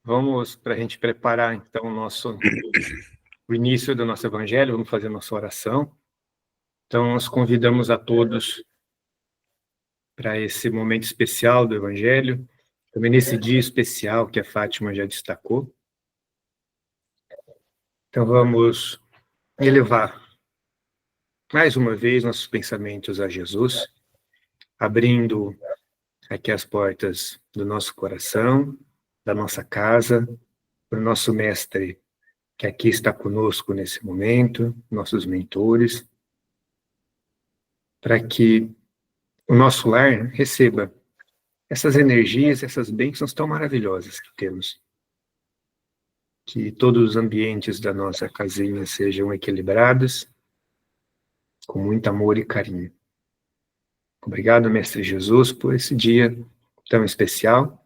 Vamos, para a gente preparar, então, o início do nosso evangelho, vamos fazer nossa oração. Então, nós convidamos a todos para esse momento especial do evangelho, também nesse dia especial que a Fátima já destacou. Então, vamos elevar mais uma vez nossos pensamentos a Jesus, abrindo aqui as portas do nosso coração, da nossa casa, para o nosso mestre, que aqui está conosco nesse momento, nossos mentores, para que o nosso lar receba essas energias, essas bênçãos tão maravilhosas que temos. Que todos os ambientes da nossa casinha sejam equilibrados, com muito amor e carinho. Obrigado, Mestre Jesus, por esse dia tão especial,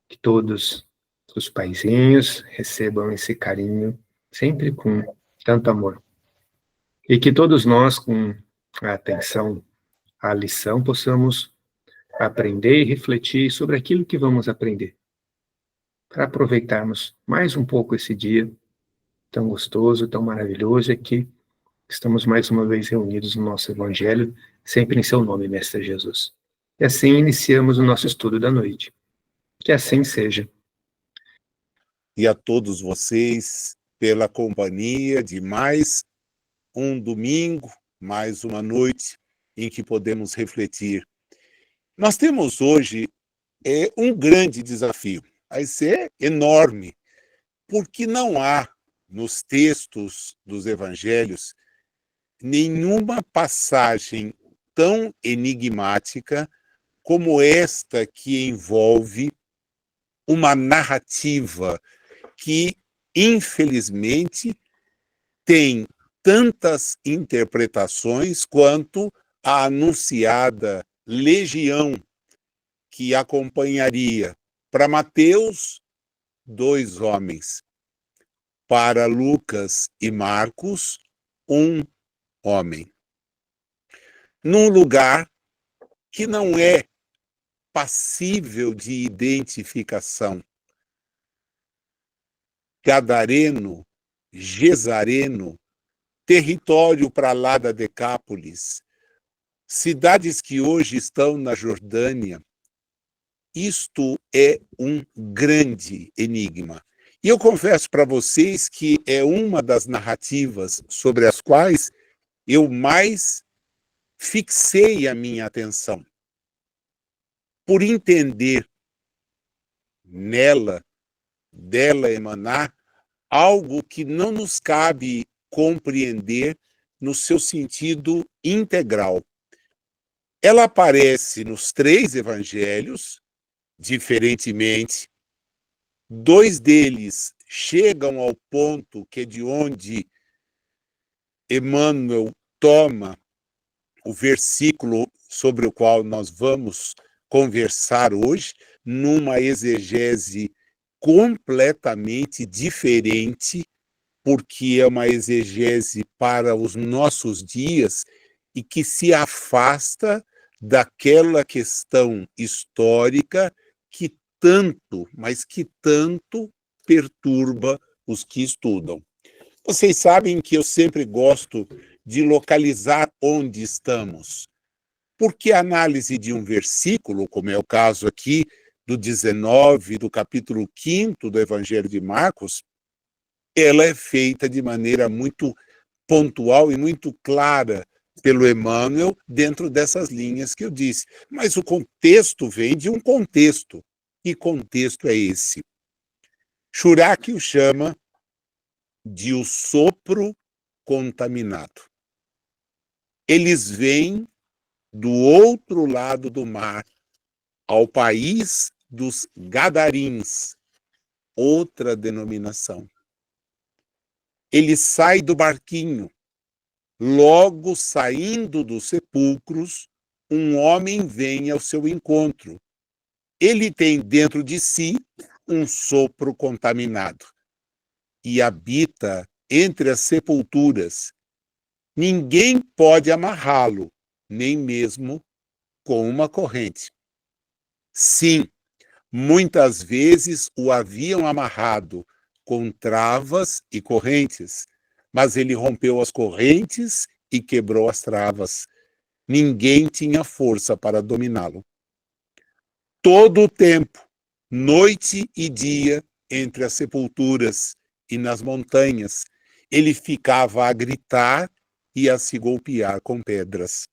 que todos os paizinhos recebam esse carinho, sempre com tanto amor. E que todos nós, com a atenção à lição, possamos aprender e refletir sobre aquilo que vamos aprender, para aproveitarmos mais um pouco esse dia tão gostoso, tão maravilhoso, e que estamos mais uma vez reunidos no nosso Evangelho, sempre em seu nome, Mestre Jesus. E assim iniciamos o nosso estudo da noite. Que assim seja. E a todos vocês pela companhia de mais um domingo, mais uma noite em que podemos refletir. Nós temos hoje um grande desafio, vai ser enorme, porque não há nos textos dos evangelhos nenhuma passagem tão enigmática como esta que envolve uma narrativa que, infelizmente, tem tantas interpretações quanto a anunciada legião que acompanharia. Para Mateus, 2 homens. Para Lucas e Marcos, 1 homem. Num lugar que não é passível de identificação. Gadareno, Gesareno, território para lá da Decápolis, cidades que hoje estão na Jordânia. Isto é um grande enigma. E eu confesso para vocês que é uma das narrativas sobre as quais eu mais fixei a minha atenção. Por entender nela, dela emanar, algo que não nos cabe compreender no seu sentido integral. Ela aparece nos 3 evangelhos, diferentemente. 2 deles chegam ao ponto que é de onde Emmanuel toma o versículo sobre o qual nós vamos conversar hoje, numa exegese completamente diferente, porque é uma exegese para os nossos dias e que se afasta daquela questão histórica que tanto, mas que tanto perturba os que estudam. Vocês sabem que eu sempre gosto de localizar onde estamos, porque a análise de um versículo, como é o caso aqui do 19, do capítulo 5 do Evangelho de Marcos, ela é feita de maneira muito pontual e muito clara pelo Emmanuel dentro dessas linhas que eu disse. Mas o contexto vem de um contexto. Que contexto é esse? Churac o chama de o sopro contaminado. Eles vêm do outro lado do mar, ao país dos Gadarins, outra denominação. Ele sai do barquinho. Logo saindo dos sepulcros, um homem vem ao seu encontro. Ele tem dentro de si um sopro contaminado e habita entre as sepulturas. Ninguém pode amarrá-lo, nem mesmo com uma corrente. Sim, Muitas vezes o haviam amarrado com travas e correntes, mas ele rompeu as correntes e quebrou as travas. Ninguém tinha força para dominá-lo. Todo o tempo, noite e dia, entre as sepulturas e nas montanhas, ele ficava a gritar e a se golpear com pedras.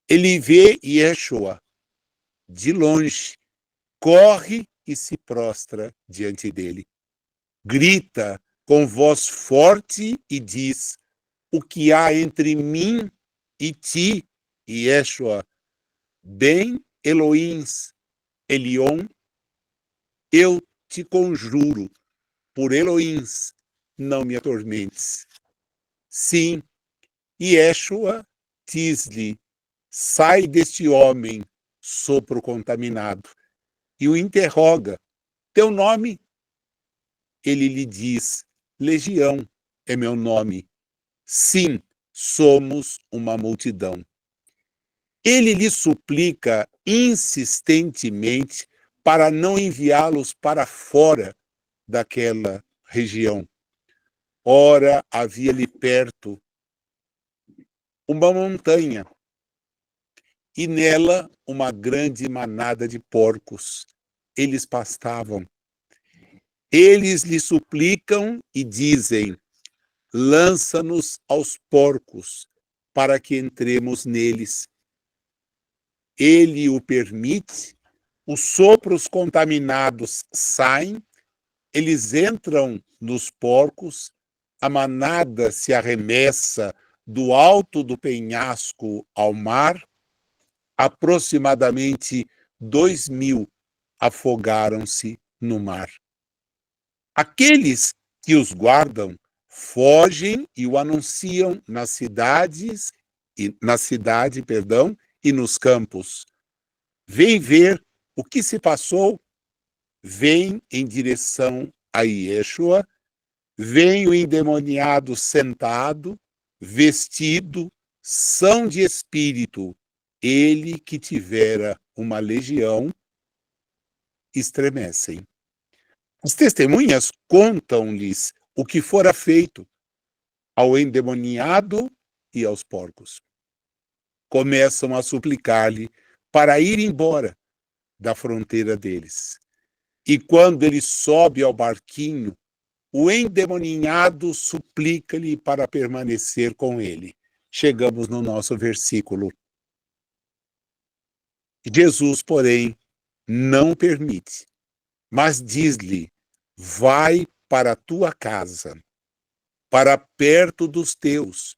Ele vê Yeshua de longe, corre e se prostra diante dele. Grita com voz forte e diz: o que há entre mim e ti, Yeshua? Ben Elohim, Elion, eu te conjuro, por Elohim, não me atormentes. Sim, Yeshua diz-lhe: sai deste homem, sopro contaminado. E o interroga: teu nome? Ele lhe diz: Legião é meu nome. Sim, somos uma multidão. Ele lhe suplica insistentemente para não enviá-los para fora daquela região. Ora, havia ali perto uma montanha e nela uma grande manada de porcos. Eles pastavam. Eles lhe suplicam e dizem: lança-nos aos porcos, para que entremos neles. Ele o permite, os sopros contaminados saem, eles entram nos porcos, a manada se arremessa do alto do penhasco ao mar, aproximadamente 2.000 afogaram-se no mar. Aqueles que os guardam fogem e o anunciam na cidade, e nos campos. Vem ver o que se passou, vem em direção a Yeshua, vem o endemoniado sentado, vestido, são de espírito, ele que tivera uma legião, estremecem. As testemunhas contam-lhes o que fora feito ao endemoniado e aos porcos. Começam a suplicar-lhe para ir embora da fronteira deles. E quando ele sobe ao barquinho, o endemoniado suplica-lhe para permanecer com ele. Chegamos no nosso versículo. Jesus, porém, não permite, mas diz-lhe: vai para a tua casa, para perto dos teus,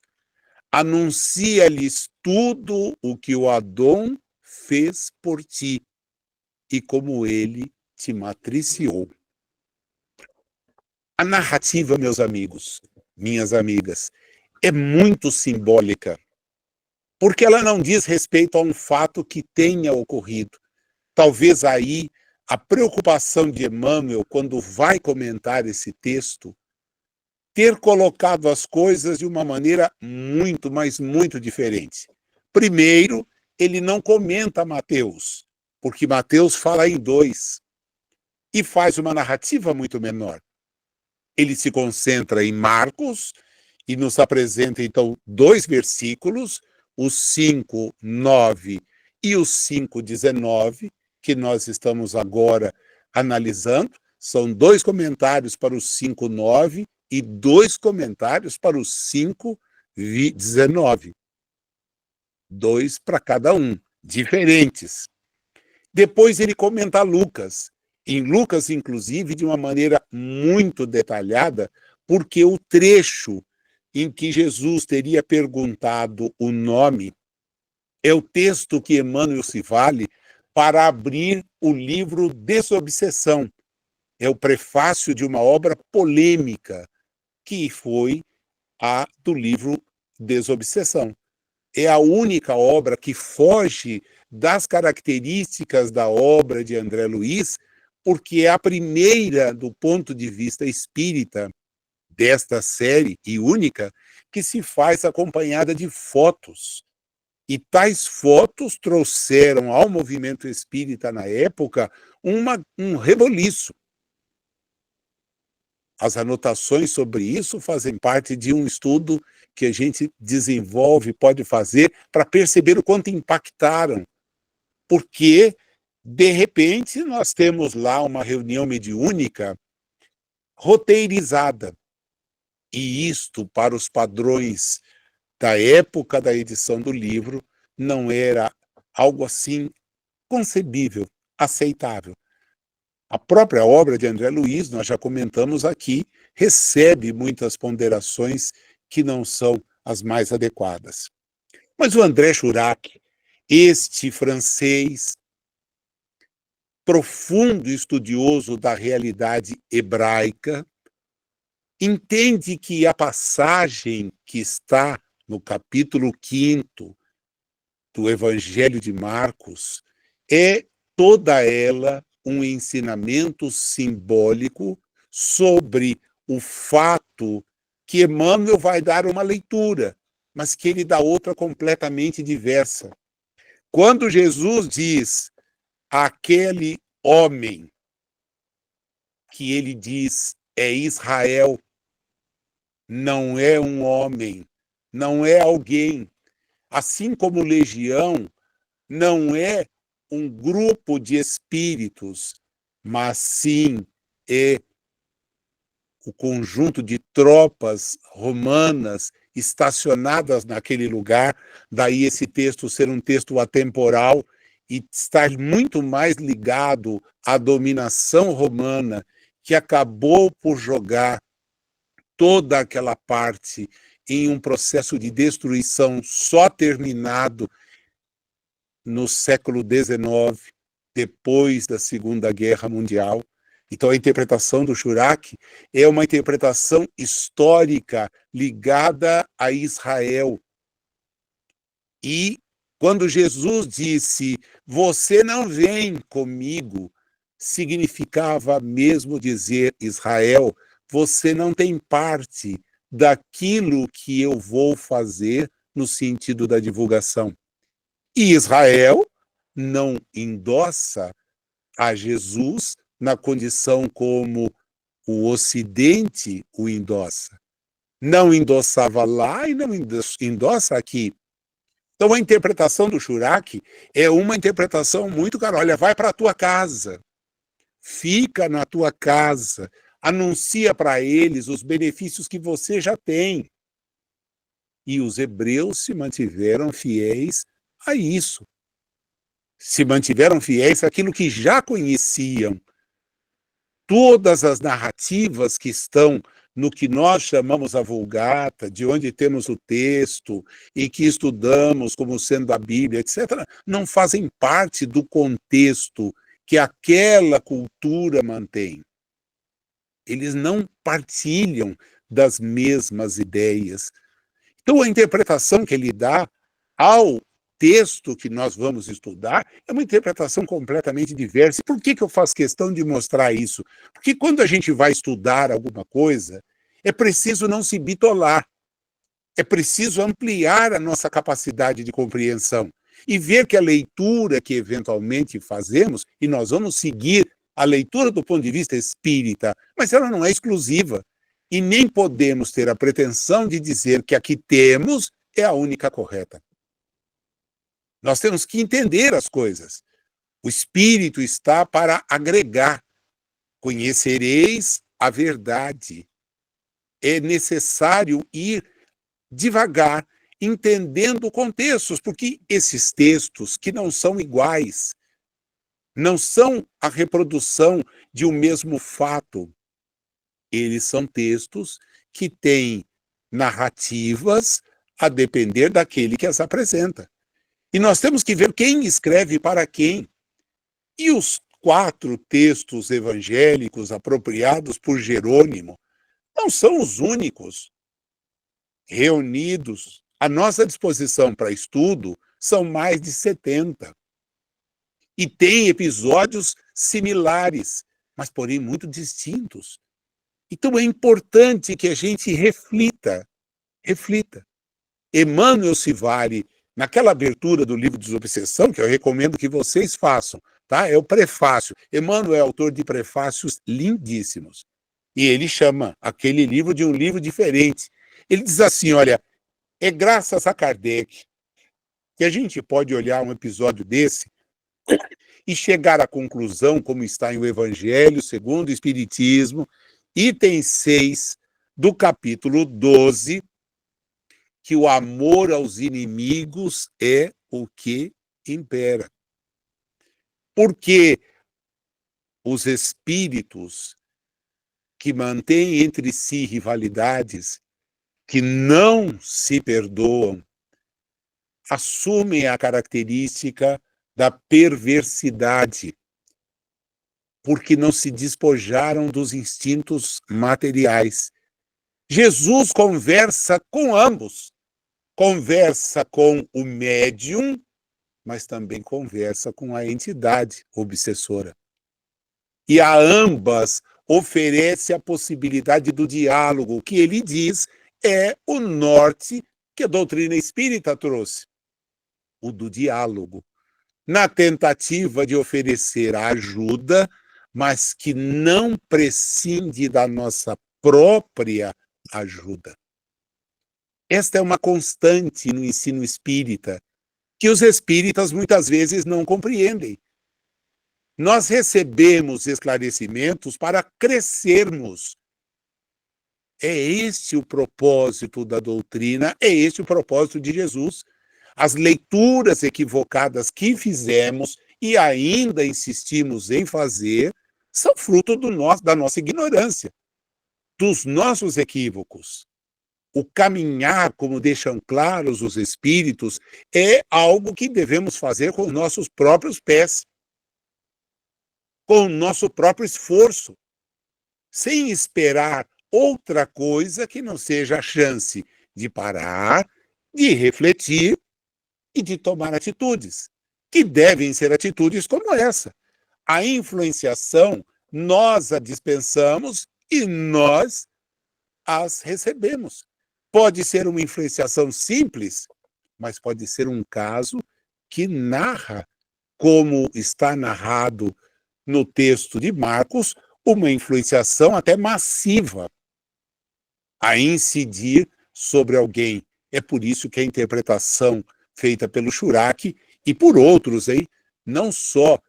anuncia-lhes tudo o que o Adão fez por ti e como ele te matriciou. A narrativa, meus amigos, minhas amigas, é muito simbólica, porque ela não diz respeito a um fato que tenha ocorrido. Talvez aí a preocupação de Emmanuel, quando vai comentar esse texto, ter colocado as coisas de uma maneira muito, mas muito diferente. Primeiro, ele não comenta Mateus, porque Mateus fala em 2 e faz uma narrativa muito menor. Ele se concentra em Marcos e nos apresenta, então, 2 versículos, os 5:9 e os 5:19, que nós estamos agora analisando. São 2 comentários para os 5:9 e 2 comentários para os 5:19. 2 para cada um, diferentes. Depois ele comenta Lucas. Em Lucas, inclusive, de uma maneira muito detalhada, porque o trecho em que Jesus teria perguntado o nome é o texto que Emmanuel se vale para abrir o livro Desobsessão. É o prefácio de uma obra polêmica, que foi a do livro Desobsessão. É a única obra que foge das características da obra de André Luiz, porque é a primeira, do ponto de vista espírita, desta série e única, que se faz acompanhada de fotos. E tais fotos trouxeram ao movimento espírita na época um reboliço. As anotações sobre isso fazem parte de um estudo que a gente desenvolve, pode fazer, para perceber o quanto impactaram. Porque, de repente, nós temos lá uma reunião mediúnica roteirizada. E isto, para os padrões da época da edição do livro, não era algo assim concebível, aceitável. A própria obra de André Luiz, nós já comentamos aqui, recebe muitas ponderações que não são as mais adequadas. Mas o André Churac, este francês, profundo estudioso da realidade hebraica, entende que a passagem que está no capítulo 5º do Evangelho de Marcos é toda ela um ensinamento simbólico sobre o fato que Emmanuel vai dar uma leitura, mas que ele dá outra completamente diversa. Quando Jesus diz aquele homem que ele diz é Israel, não é um homem, não é alguém, assim como legião não é um grupo de espíritos, mas sim é o conjunto de tropas romanas estacionadas naquele lugar, daí esse texto ser um texto atemporal e estar muito mais ligado à dominação romana, que acabou por jogar toda aquela parte em um processo de destruição só terminado no século XIX, depois da Segunda Guerra Mundial. Então, a interpretação do Churac é uma interpretação histórica ligada a Israel. E quando Jesus disse, você não vem comigo, significava mesmo dizer, Israel, você não tem parte daquilo que eu vou fazer no sentido da divulgação. E Israel não endossa a Jesus na condição como o Ocidente o endossa. Não endossava lá e não endossa aqui. Então, a interpretação do Churac é uma interpretação muito cara. Olha, vai para a tua casa, fica na tua casa, anuncia para eles os benefícios que você já tem. E os hebreus se mantiveram fiéis a isso. Se mantiveram fiéis àquilo que já conheciam. Todas as narrativas que estão no que nós chamamos a Vulgata, de onde temos o texto e que estudamos como sendo a Bíblia, etc., não fazem parte do contexto que aquela cultura mantém. Eles não partilham das mesmas ideias. Então, a interpretação que ele dá ao texto que nós vamos estudar é uma interpretação completamente diversa. E por que eu faço questão de mostrar isso? Porque quando a gente vai estudar alguma coisa, é preciso não se bitolar, é preciso ampliar a nossa capacidade de compreensão e ver que a leitura que eventualmente fazemos, e nós vamos seguir a leitura do ponto de vista espírita, mas ela não é exclusiva. E nem podemos ter a pretensão de dizer que a que temos é a única correta. Nós temos que entender as coisas. O Espírito está para agregar. Conhecereis a verdade. É necessário ir devagar, entendendo contextos, porque esses textos que não são iguais, não são a reprodução de um mesmo fato. Eles são textos que têm narrativas a depender daquele que as apresenta. E nós temos que ver quem escreve para quem. E os 4 textos evangélicos apropriados por Jerônimo não são os únicos reunidos. À nossa disposição para estudo são mais de 70. E tem episódios similares, mas porém muito distintos. Então é importante que a gente reflita. Emmanuel se vale naquela abertura do livro Desobsessão, que eu recomendo que vocês façam, tá? É o prefácio. Emmanuel é autor de prefácios lindíssimos. E ele chama aquele livro de um livro diferente. Ele diz assim, olha, é graças a Kardec que a gente pode olhar um episódio desse e chegar à conclusão, como está em O Evangelho segundo o Espiritismo, item 6 do capítulo 12, que o amor aos inimigos é o que impera. Porque os espíritos que mantêm entre si rivalidades, que não se perdoam, assumem a característica da perversidade, porque não se despojaram dos instintos materiais. Jesus conversa com ambos. Conversa com o médium, mas também conversa com a entidade obsessora. E a ambas oferece a possibilidade do diálogo, que ele diz é o norte que a doutrina espírita trouxe. O do diálogo, na tentativa de oferecer a ajuda, mas que não prescinde da nossa própria ajuda. Esta é uma constante no ensino espírita, que os espíritas muitas vezes não compreendem. Nós recebemos esclarecimentos para crescermos. É este o propósito da doutrina, é este o propósito de Jesus. As leituras equivocadas que fizemos e ainda insistimos em fazer são fruto da nossa ignorância, dos nossos equívocos. O caminhar, como deixam claros os espíritos, é algo que devemos fazer com os nossos próprios pés, com o nosso próprio esforço, sem esperar outra coisa que não seja a chance de parar, de refletir e de tomar atitudes, que devem ser atitudes como essa. A influenciação, nós a dispensamos e nós as recebemos. Pode ser uma influenciação simples, mas pode ser um caso que narra, como está narrado no texto de Marcos, uma influenciação até massiva a incidir sobre alguém. É por isso que a interpretação feita pelo Churac e por outros, não só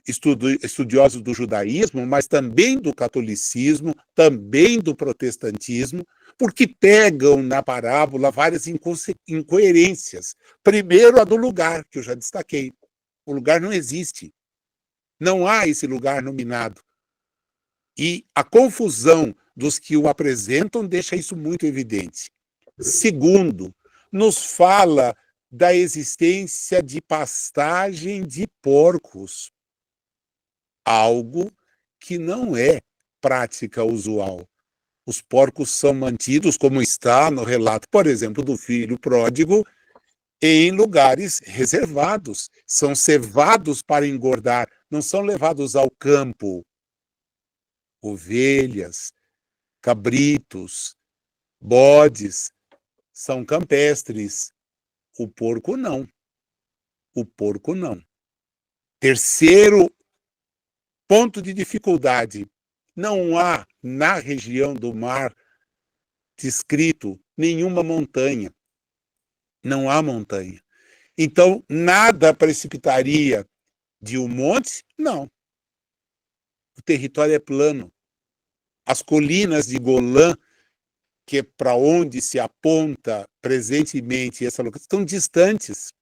estudiosos do judaísmo, mas também do catolicismo, também do protestantismo, porque pegam na parábola várias incoerências. Primeiro, a do lugar, que eu já destaquei. O lugar não existe. Não há esse lugar nominado. E a confusão dos que o apresentam deixa isso muito evidente. Segundo, nos fala da existência de pastagem de porcos, algo que não é prática usual. Os porcos são mantidos, como está no relato, por exemplo, do filho pródigo, em lugares reservados. São cevados para engordar, não são levados ao campo. Ovelhas, cabritos, bodes são campestres. O porco não. O porco não. Terceiro ponto de dificuldade. Não há na região do mar descrito nenhuma montanha. Não há montanha. Então, nada precipitaria de um monte? Não. O território é plano. As colinas de Golã, que é para onde se aponta presentemente essa localização, estão distantes.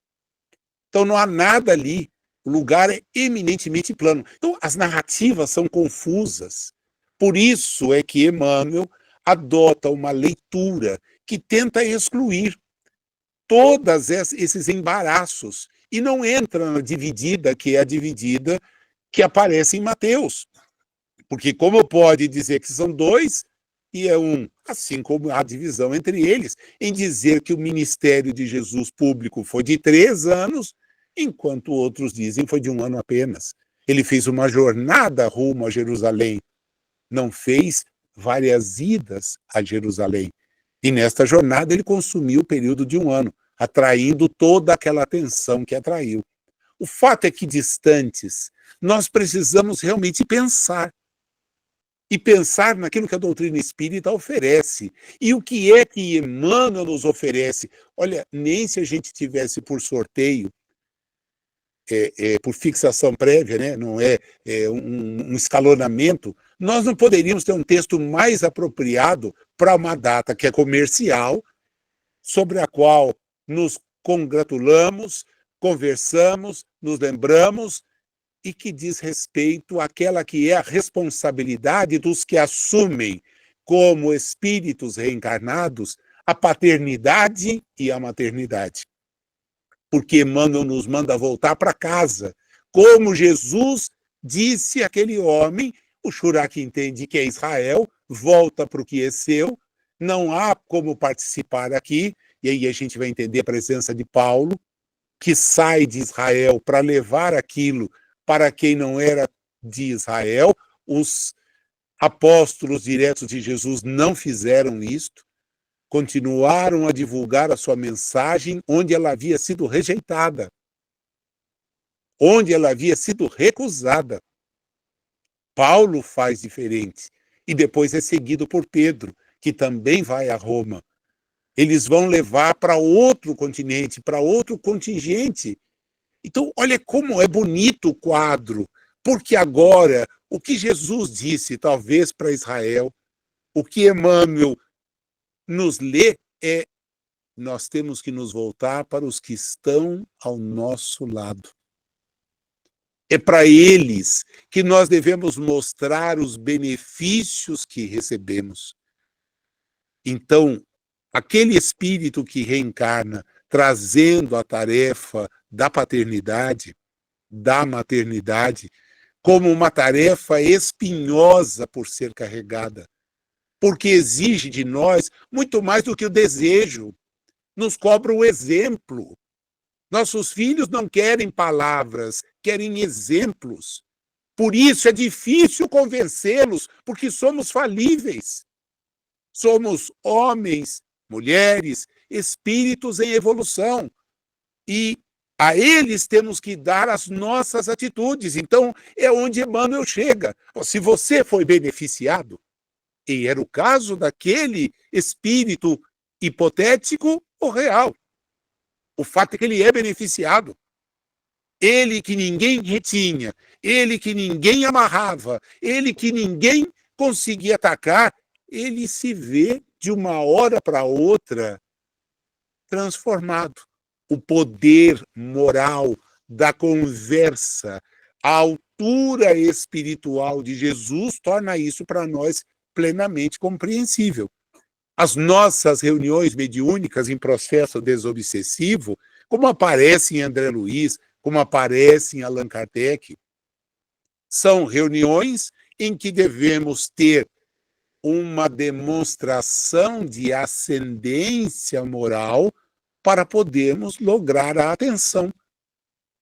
Então, não há nada ali. O lugar é eminentemente plano. Então, as narrativas são confusas. Por isso é que Emmanuel adota uma leitura que tenta excluir todos esses embaraços e não entra na dividida, que é a dividida que aparece em Mateus. Porque como pode dizer que são dois e é um, assim como há divisão entre eles, em dizer que o ministério de Jesus público foi de 3 anos, enquanto outros dizem foi de 1 ano apenas. Ele fez uma jornada rumo a Jerusalém, não fez várias idas a Jerusalém. E nesta jornada ele consumiu o período de 1 ano. atraindo toda aquela atenção que atraiu. O fato é que, distantes, nós precisamos realmente pensar. E pensar naquilo que a doutrina espírita oferece. E o que é que Emmanuel nos oferece? Olha, nem se a gente tivesse por sorteio, por fixação prévia, né? Não é, um escalonamento, nós não poderíamos ter um texto mais apropriado para uma data que é comercial, sobre a qual nos congratulamos, conversamos, nos lembramos, e que diz respeito àquela que é a responsabilidade dos que assumem como espíritos reencarnados a paternidade e a maternidade. Porque Emmanuel nos manda voltar para casa, como Jesus disse àquele homem, o Shura que entende que é Israel, volta para o que é seu, não há como participar aqui, e aí a gente vai entender a presença de Paulo, que sai de Israel para levar aquilo para quem não era de Israel. Os apóstolos diretos de Jesus não fizeram isto, continuaram a divulgar a sua mensagem onde ela havia sido rejeitada, onde ela havia sido recusada. Paulo faz diferente, e depois é seguido por Pedro, que também vai a Roma. Eles vão levar para outro continente, para outro contingente. Então, olha como é bonito o quadro, porque agora, o que Jesus disse, talvez para Israel, o que Emmanuel nos lê é: nós temos que nos voltar para os que estão ao nosso lado. É para eles que nós devemos mostrar os benefícios que recebemos. Então, aquele espírito que reencarna, trazendo a tarefa da paternidade, da maternidade, como uma tarefa espinhosa por ser carregada, porque exige de nós muito mais do que o desejo, nos cobra o exemplo. Nossos filhos não querem palavras, querem exemplos. Por isso é difícil convencê-los, porque somos falíveis. Somos homens, mulheres, espíritos em evolução. E a eles temos que dar as nossas atitudes. Então, é onde Emmanuel chega. Se você foi beneficiado, e era o caso daquele espírito hipotético ou real. O fato é que ele é beneficiado. Ele que ninguém retinha, ele que ninguém amarrava, ele que ninguém conseguia atacar, ele se vê de uma hora para outra transformado. O poder moral da conversa, a altura espiritual de Jesus torna isso para nós plenamente compreensível. As nossas reuniões mediúnicas em processo desobsessivo, como aparece em André Luiz, como aparece em Allan Kardec, são reuniões em que devemos ter uma demonstração de ascendência moral para podermos lograr a atenção.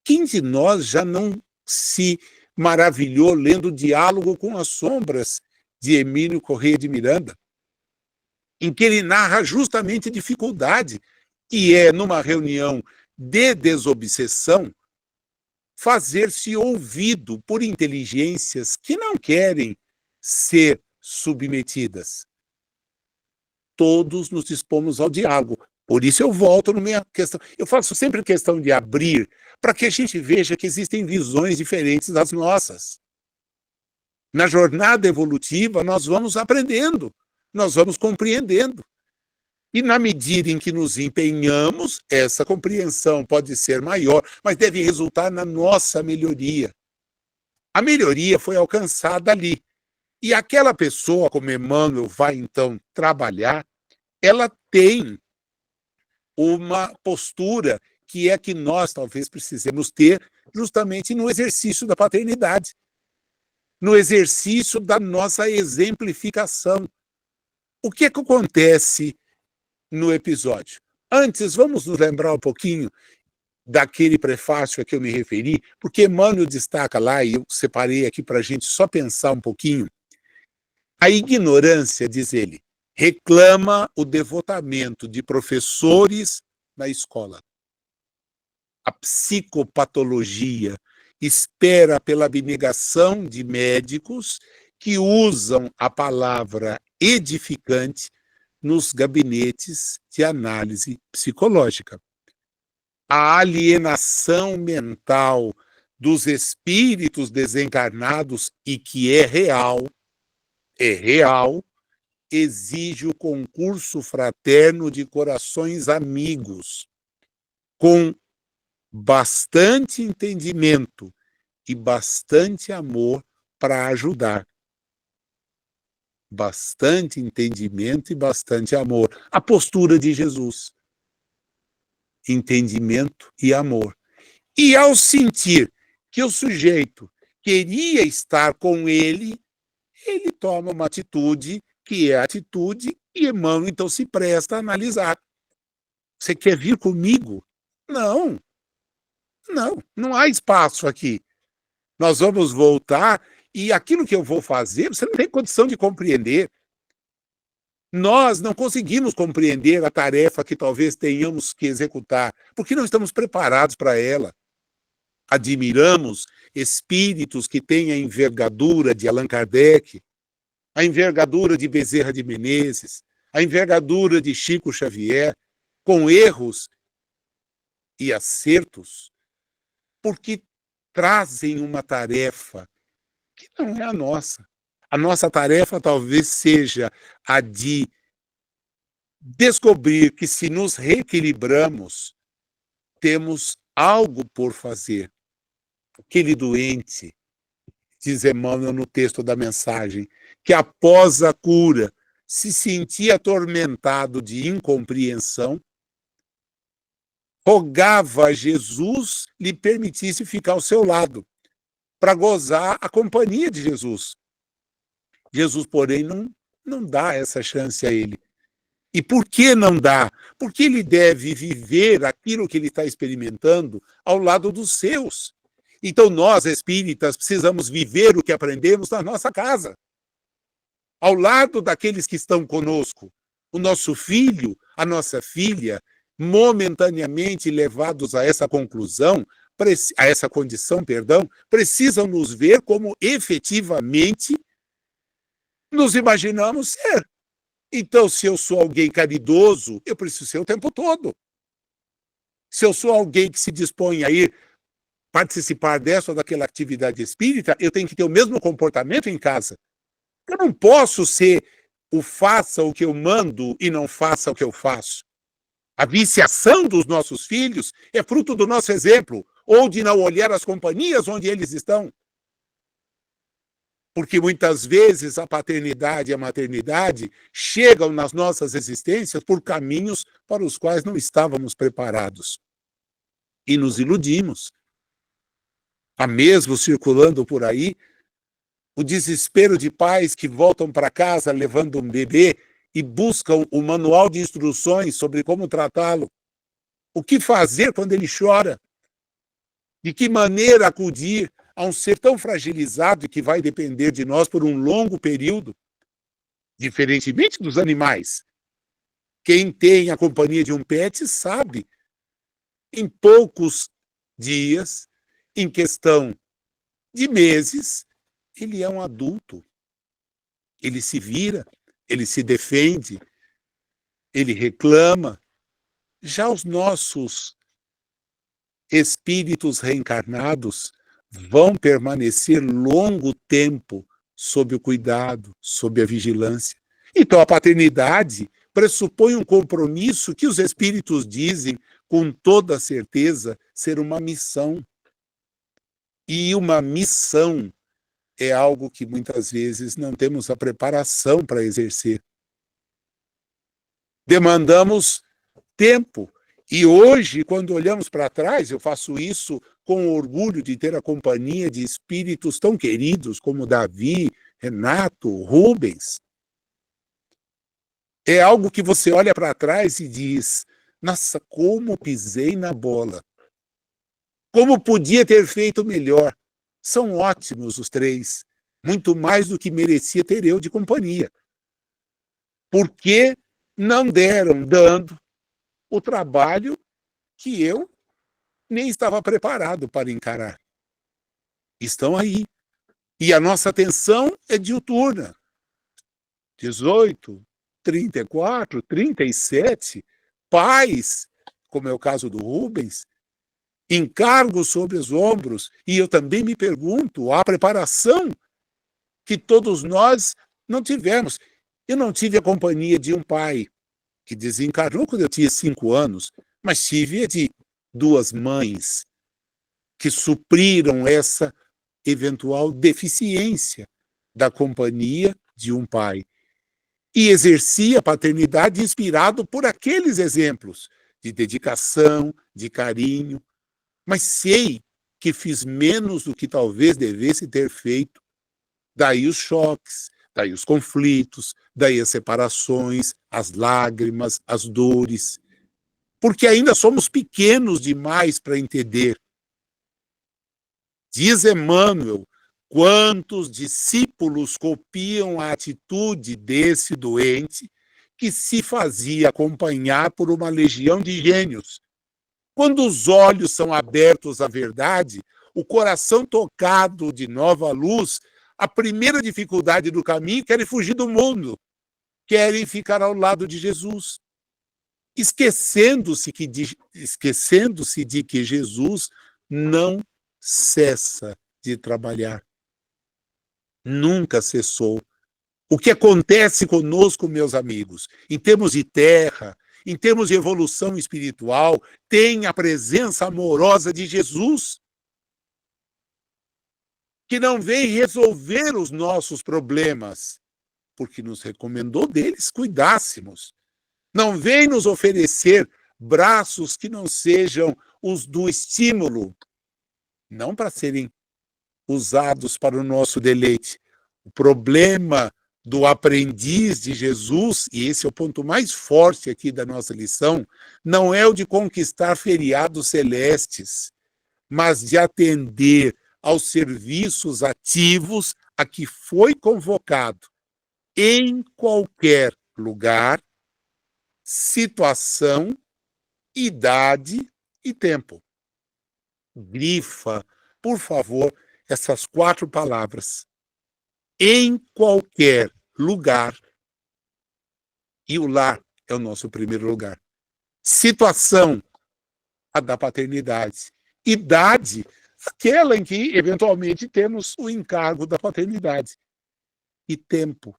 Quem de nós já não se maravilhou lendo o Diálogo com as Sombras, de Emílio Corrêa de Miranda, em que ele narra justamente a dificuldade que é, numa reunião de desobsessão, fazer-se ouvido por inteligências que não querem ser submetidas. Todos nos dispomos ao diálogo. Por isso eu volto na minha questão. Eu faço sempre questão de abrir para que a gente veja que existem visões diferentes das nossas. Na jornada evolutiva, nós vamos aprendendo, nós vamos compreendendo. E na medida em que nos empenhamos, essa compreensão pode ser maior, mas deve resultar na nossa melhoria. A melhoria foi alcançada ali. E aquela pessoa, como Emmanuel vai então trabalhar, ela tem uma postura que é que nós talvez precisemos ter justamente no exercício da paternidade, no exercício da nossa exemplificação. O que é que acontece no episódio? Antes, vamos nos lembrar um pouquinho daquele prefácio a que eu me referi, porque Emmanuel destaca lá, e eu separei aqui para a gente só pensar um pouquinho, a ignorância, diz ele, reclama o devotamento de professores na escola. A psicopatologia espera pela abnegação de médicos que usam a palavra edificante nos gabinetes de análise psicológica. A alienação mental dos espíritos desencarnados, e que é real, exige o concurso fraterno de corações amigos, com bastante entendimento e bastante amor para ajudar. Bastante entendimento e bastante amor. A postura de Jesus. Entendimento e amor. E ao sentir que o sujeito queria estar com ele, ele toma uma atitude que é a atitude que Emmanuel então se presta a analisar. Você quer vir comigo? Não. Não há espaço aqui. Nós vamos voltar e aquilo que eu vou fazer, você não tem condição de compreender. Nós não conseguimos compreender a tarefa que talvez tenhamos que executar, porque não estamos preparados para ela. Admiramos espíritos que têm a envergadura de Allan Kardec, a envergadura de Bezerra de Menezes, a envergadura de Chico Xavier, com erros e acertos, porque trazem uma tarefa que não é a nossa. A nossa tarefa talvez seja a de descobrir que, se nos reequilibramos, temos algo por fazer. Aquele doente, diz Emmanuel no texto da mensagem, que após a cura se sentia atormentado de incompreensão, rogava a Jesus lhe permitisse ficar ao seu lado, para gozar a companhia de Jesus. Jesus, porém, não dá essa chance a ele. E por que não dá? Porque ele deve viver aquilo que ele está experimentando ao lado dos seus. Então nós, espíritas, precisamos viver o que aprendemos na nossa casa, ao lado daqueles que estão conosco. O nosso filho, a nossa filha, momentaneamente levados a essa conclusão, a essa condição, precisam nos ver como efetivamente nos imaginamos ser. Então, se eu sou alguém caridoso, eu preciso ser o tempo todo. Se eu sou alguém que se dispõe a ir participar dessa ou daquela atividade espírita, eu tenho que ter o mesmo comportamento em casa. Eu não posso ser o faça o que eu mando e não faça o que eu faço. A viciação dos nossos filhos é fruto do nosso exemplo, ou de não olhar as companhias onde eles estão. Porque muitas vezes a paternidade e a maternidade chegam nas nossas existências por caminhos para os quais não estávamos preparados. E nos iludimos. Há mesmo circulando por aí o desespero de pais que voltam para casa levando um bebê e buscam o manual de instruções sobre como tratá-lo. O que fazer quando ele chora? De que maneira acudir a um ser tão fragilizado e que vai depender de nós por um longo período? Diferentemente dos animais. Quem tem a companhia de um pet sabe, em poucos dias, em questão de meses, ele é um adulto. Ele se vira, ele se defende, ele reclama. Já os nossos espíritos reencarnados vão permanecer longo tempo sob o cuidado, sob a vigilância. Então, a paternidade pressupõe um compromisso que os espíritos dizem, com toda certeza, ser uma missão. E uma missão é algo que muitas vezes não temos a preparação para exercer. Demandamos tempo. E hoje, quando olhamos para trás, eu faço isso com orgulho de ter a companhia de espíritos tão queridos como Davi, Renato, Rubens. É algo que você olha para trás e diz: nossa, como pisei na bola. Como podia ter feito melhor. São ótimos os três, muito mais do que merecia ter eu de companhia. Porque não deram, dando o trabalho que eu nem estava preparado para encarar. Estão aí. E a nossa atenção é diuturna. 18, 34, 37, pais, como é o caso do Rubens, encargos sobre os ombros. E eu também me pergunto, a preparação que todos nós não tivemos. Eu não tive a companhia de um pai que desencarnou quando eu tinha 5 anos, mas tive a de 2 mães que supriram essa eventual deficiência da companhia de um pai. E exerci a paternidade inspirado por aqueles exemplos de dedicação, de carinho, mas sei que fiz menos do que talvez devesse ter feito. Daí os choques, daí os conflitos, daí as separações, as lágrimas, as dores. Porque ainda somos pequenos demais para entender. Diz Emmanuel, quantos discípulos copiam a atitude desse doente que se fazia acompanhar por uma legião de gênios. Quando os olhos são abertos à verdade, o coração tocado de nova luz, a primeira dificuldade do caminho, querem fugir do mundo, querem ficar ao lado de Jesus, esquecendo-se de que Jesus não cessa de trabalhar. Nunca cessou. O que acontece conosco, meus amigos, em termos de terra, em termos de evolução espiritual, tem a presença amorosa de Jesus, que não vem resolver os nossos problemas, porque nos recomendou deles cuidássemos. Não vem nos oferecer braços que não sejam os do estímulo, não para serem usados para o nosso deleite. O problema do aprendiz de Jesus, e esse é o ponto mais forte aqui da nossa lição, não é o de conquistar feriados celestes, mas de atender aos serviços ativos a que foi convocado em qualquer lugar, situação, idade e tempo. Grifa, por favor, essas 4 palavras. Em qualquer lugar. E o lar é o nosso primeiro lugar. Situação, a da paternidade. Idade, aquela em que, eventualmente, temos o encargo da paternidade. E tempo,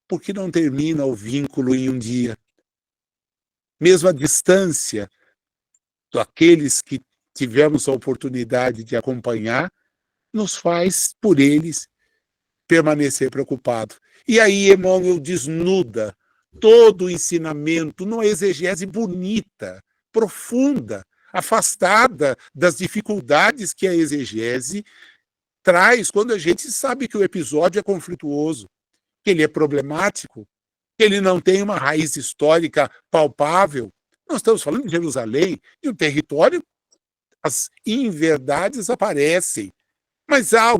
porque não termina o vínculo em um dia. Mesmo a distância daqueles que tivemos a oportunidade de acompanhar, nos faz, por eles, permanecer preocupado. E aí Emmanuel desnuda todo o ensinamento numa exegese bonita, profunda, afastada das dificuldades que a exegese traz quando a gente sabe que o episódio é conflituoso, que ele é problemático, que ele não tem uma raiz histórica palpável. Nós estamos falando de Jerusalém, e um território, as inverdades aparecem, mas há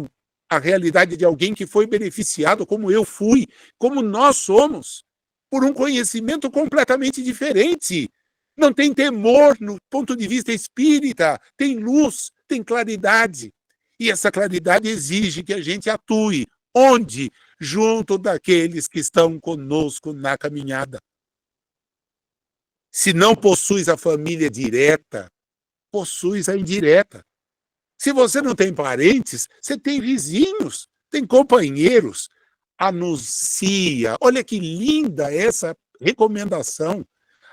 a realidade de alguém que foi beneficiado, como eu fui, como nós somos, por um conhecimento completamente diferente. Não tem temor no ponto de vista espírita, tem luz, tem claridade. E essa claridade exige que a gente atue. Onde? Junto daqueles que estão conosco na caminhada. Se não possuis a família direta, possuis a indireta. Se você não tem parentes, você tem vizinhos, tem companheiros. Anuncia. Olha que linda essa recomendação.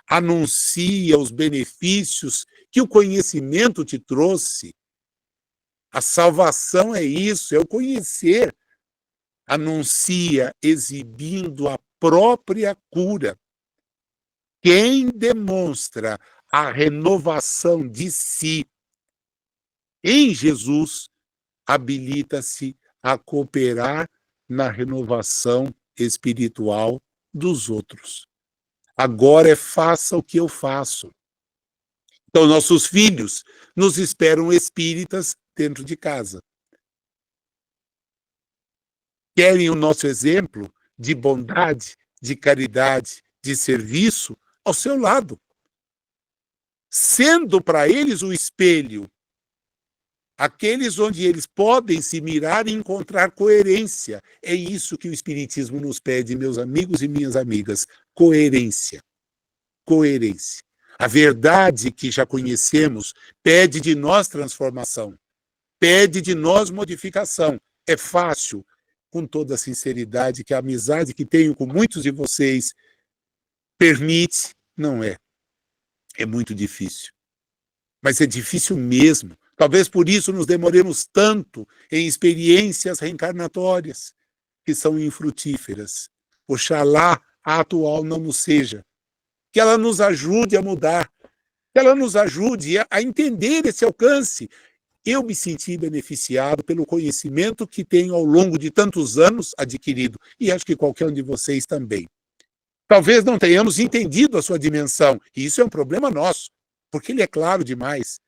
Anuncia os benefícios que o conhecimento te trouxe. A salvação é isso, é o conhecer. Anuncia exibindo a própria cura. Quem demonstra a renovação de si em Jesus, habilita-se a cooperar na renovação espiritual dos outros. Agora faça o que eu faço. Então, nossos filhos nos esperam espíritas dentro de casa. Querem o nosso exemplo de bondade, de caridade, de serviço ao seu lado. sendo para eles o espelho, aqueles onde eles podem se mirar e encontrar coerência. É isso que o Espiritismo nos pede, meus amigos e minhas amigas, coerência. Coerência. A verdade que já conhecemos pede de nós transformação, pede de nós modificação. É fácil, com toda a sinceridade, que a amizade que tenho com muitos de vocês permite? Não é. É muito difícil. Mas é difícil mesmo. Talvez por isso nos demoremos tanto em experiências reencarnatórias, que são infrutíferas. Oxalá a atual não nos seja. Que ela nos ajude a mudar, que ela nos ajude a entender esse alcance. Eu me senti beneficiado pelo conhecimento que tenho ao longo de tantos anos adquirido, e acho que qualquer um de vocês também. Talvez não tenhamos entendido a sua dimensão, e isso é um problema nosso, porque ele é claro demais,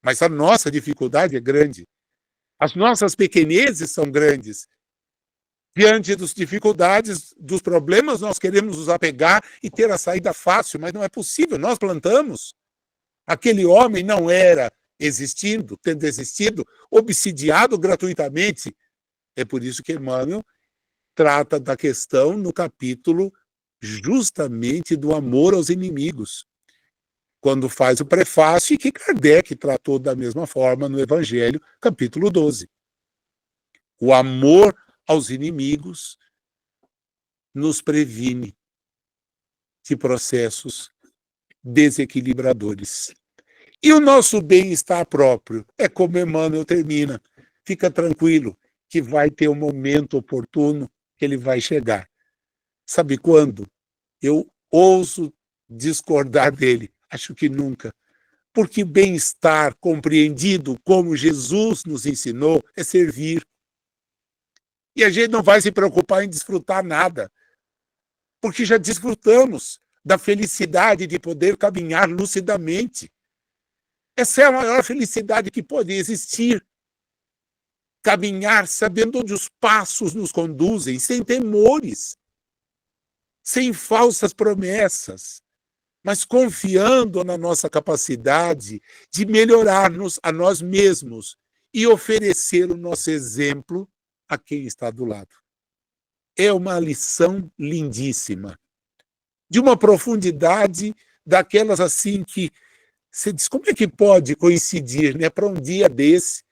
mas a nossa dificuldade é grande. As nossas pequenezes são grandes. Diante das dificuldades, dos problemas, nós queremos nos apegar e ter a saída fácil, mas não é possível, nós plantamos. Aquele homem não era existindo, tendo existido, obsidiado gratuitamente. É por isso que Emmanuel trata da questão no capítulo justamente do amor aos inimigos, quando faz o prefácio, e que Kardec tratou da mesma forma no Evangelho, capítulo 12. O amor aos inimigos nos previne de processos desequilibradores. E o nosso bem-estar próprio é como Emmanuel termina. Fica tranquilo que vai ter um momento oportuno que ele vai chegar. Sabe quando? Eu ouso discordar dele. Acho que nunca. Porque bem-estar compreendido como Jesus nos ensinou é servir. E a gente não vai se preocupar em desfrutar nada, porque já desfrutamos da felicidade de poder caminhar lucidamente. Essa é a maior felicidade que pode existir. Caminhar sabendo onde os passos nos conduzem, sem temores, sem falsas promessas, mas confiando na nossa capacidade de melhorar-nos a nós mesmos e oferecer o nosso exemplo a quem está do lado. É uma lição lindíssima, de uma profundidade daquelas assim que você diz, como é que pode coincidir, né, para um dia desse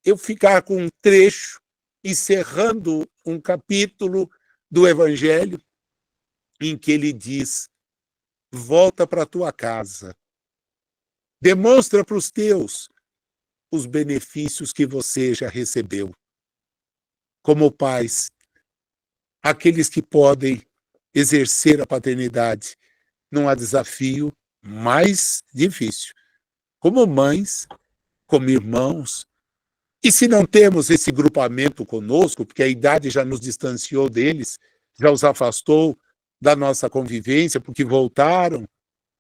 eu ficar com um trecho encerrando um capítulo do Evangelho em que ele diz: volta para a tua casa, demonstra para os teus os benefícios que você já recebeu. Como pais, aqueles que podem exercer a paternidade, não há desafio mais difícil. Como mães, como irmãos, e se não temos esse grupamento conosco, porque a idade já nos distanciou deles, já os afastou da nossa convivência, porque voltaram,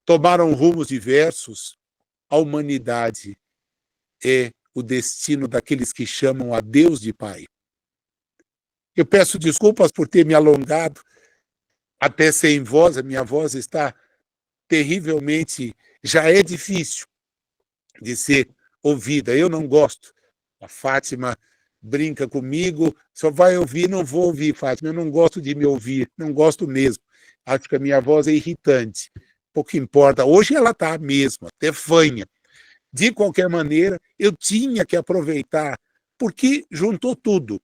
tomaram rumos diversos, a humanidade é o destino daqueles que chamam a Deus de Pai. Eu peço desculpas por ter me alongado até sem voz, a minha voz está terrivelmente, já é difícil de ser ouvida, eu não gosto. A Fátima brinca comigo, só vai ouvir, não vou ouvir, Fátima, eu não gosto de me ouvir, não gosto mesmo. Acho que a minha voz é irritante, pouco importa. Hoje ela está mesmo, até fanha. De qualquer maneira, eu tinha que aproveitar, porque juntou tudo.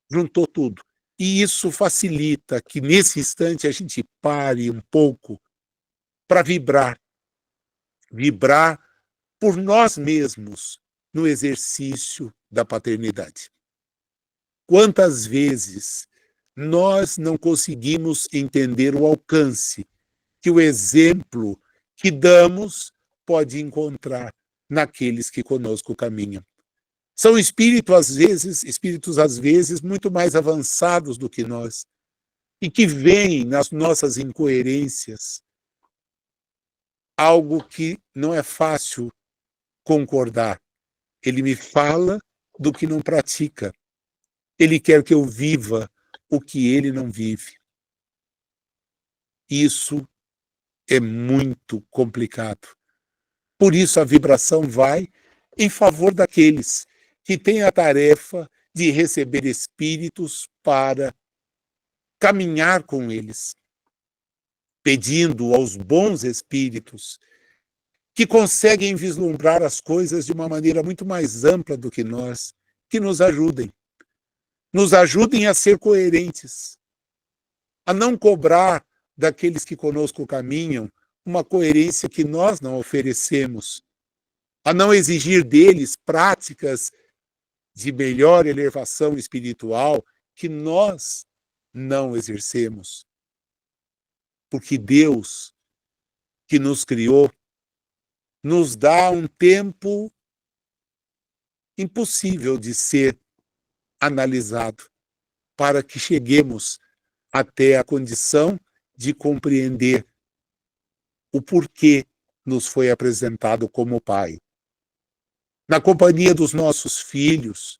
Juntou tudo. E isso facilita que, nesse instante, a gente pare um pouco para vibrar. Vibrar por nós mesmos no exercício da paternidade. Quantas vezes nós não conseguimos entender o alcance que o exemplo que damos pode encontrar naqueles que conosco caminham. São espíritos às vezes muito mais avançados do que nós e que veem nas nossas incoerências algo que não é fácil concordar. Ele me fala do que não pratica. Ele quer que eu viva o que ele não vive. Isso é muito complicado. Por isso a vibração vai em favor daqueles que têm a tarefa de receber espíritos para caminhar com eles, pedindo aos bons espíritos que conseguem vislumbrar as coisas de uma maneira muito mais ampla do que nós, que nos ajudem. Nos ajudem a ser coerentes, a não cobrar daqueles que conosco caminham uma coerência que nós não oferecemos, a não exigir deles práticas de melhor elevação espiritual que nós não exercemos. Porque Deus, que nos criou, nos dá um tempo impossível de ser analisado para que cheguemos até a condição de compreender o porquê nos foi apresentado como Pai. Na companhia dos nossos filhos,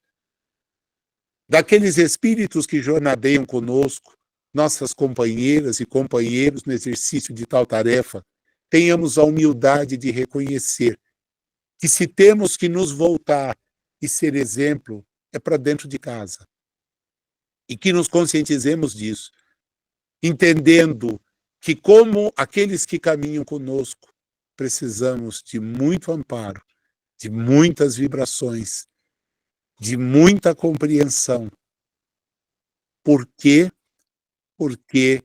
daqueles espíritos que jornadeiam conosco, nossas companheiras e companheiros no exercício de tal tarefa, tenhamos a humildade de reconhecer que se temos que nos voltar e ser exemplo, é para dentro de casa. E que nos conscientizemos disso, entendendo que, como aqueles que caminham conosco, precisamos de muito amparo, de muitas vibrações, de muita compreensão. Por quê? Porque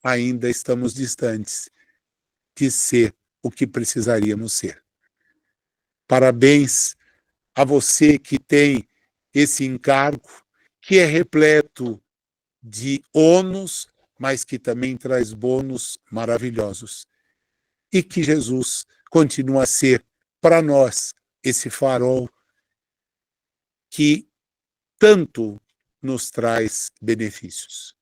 ainda estamos distantes de ser o que precisaríamos ser. Parabéns a você que tem esse encargo, que é repleto de ônus, mas que também traz bônus maravilhosos. E que Jesus continua a ser, para nós, esse farol que tanto nos traz benefícios.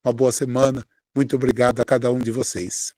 Uma boa semana. Muito obrigado a cada um de vocês.